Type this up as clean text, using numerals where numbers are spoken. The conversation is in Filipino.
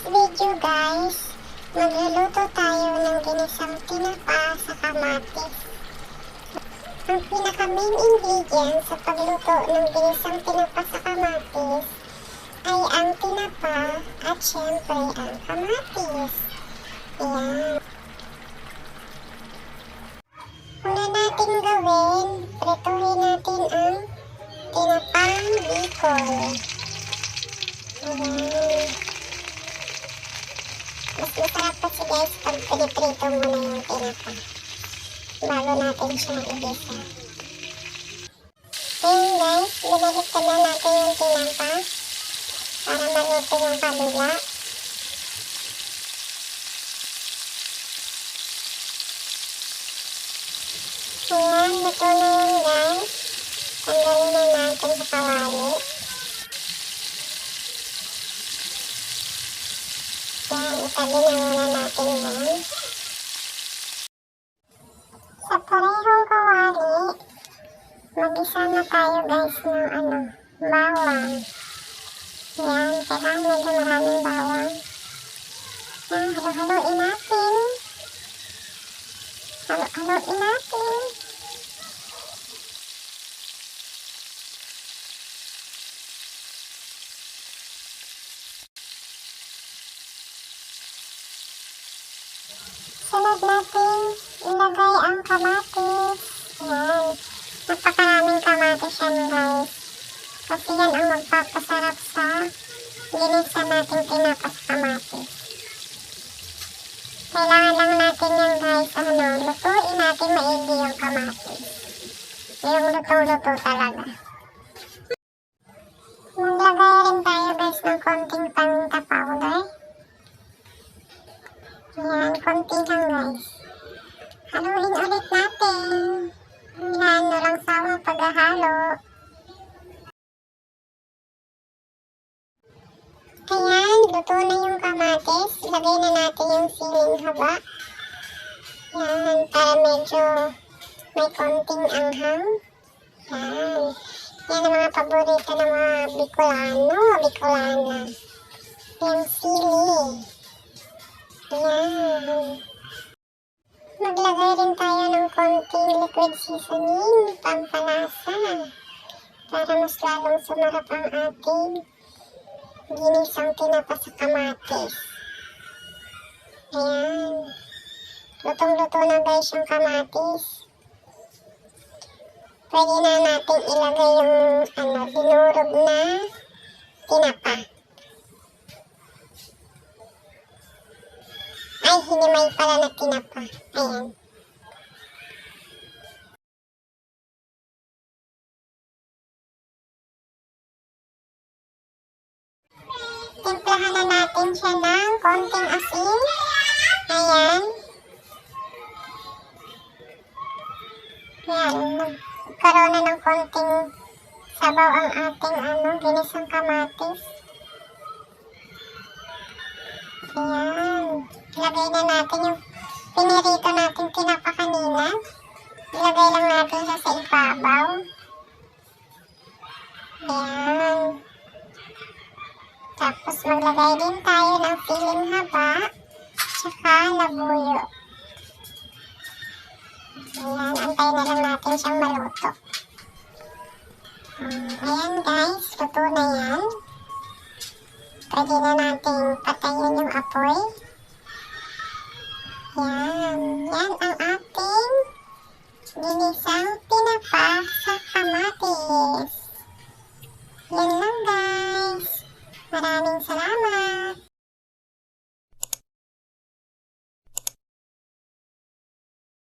video guys, magluluto tayo ng ginisang tinapa sa kamatis. Ang pinaka-main ingredient sa pagluto ng ginisang tinapa sa kamatis ay ang tinapa at syempre ang kamatis. Ayan. Una natin gawin, prituhin natin ang tinapang bicol. Ayan. Mas masarap kasi guys pag piniprito muna yung tinapa bago natin siya igisa. Ayan guys, binaliktad na natin yung tinapa para maluto yung kabila. Ayan, luto na yan guys. Tanggalin na natin sa kawali. Ayan, itabi na muna natin yan. Sa parehong kawali, mag-isa na tayo guys ng bawang. Ayan, kailangan medyo maraming bawang. Ayan, halo-haloin natin. Halo-haloin natin. Sunod natin ilagay ang kamatis. Ayan. Napakaraming kamatis yan guys. Kasi yan ang magpapasarap sa ginisa natin tinapa sa kamatis. Kailangan lang natin yan guys, lutuin natin maigi yung kamatis. Yung lutong-luto talaga. Maglagay rin tayo guys ng konting paminta powder. Ayan, konti lang guys. Haluin ulit natin. Ayan, walang sawang paghahalo. Ayan, luto na yung kamatis. Lagay na natin yung siling haba. Ayan, para medyo may konting anghang. Ayan. Yan ang mga paborito ng mga Bicolana. Yung sili. Ayan. Maglagay rin tayo ng konting liquid seasoning, pampalasa, para mas lalong sumarap ang ating ginisang tinapa sa kamatis. Ayan. Lutong-luto na guys yung kamatis. Pwede na natin ilagay yung dinurog na tinapa. Ay, hinimay pala na tinapa. Ayan. Timplahan na natin siya ng konting asin. Ayan. Ayan. Magkaroon na ng konting sabaw ang ating ginisang kamatis. Ayan. Ilagay na natin yung pinirito natin tinapa kanina. Ilagay lang natin siya sa ibabaw. Ayan. Tapos maglagay din tayo ng siling haba tsaka labuyo. Ayan, antay na lang natin siyang maluto. Ayan guys, luto na yan. Pwede na natin patayin yung apoy. Yan. Yan ang ating ginisang tinapa sa kamatis. Yan lang guys. Maraming salamat.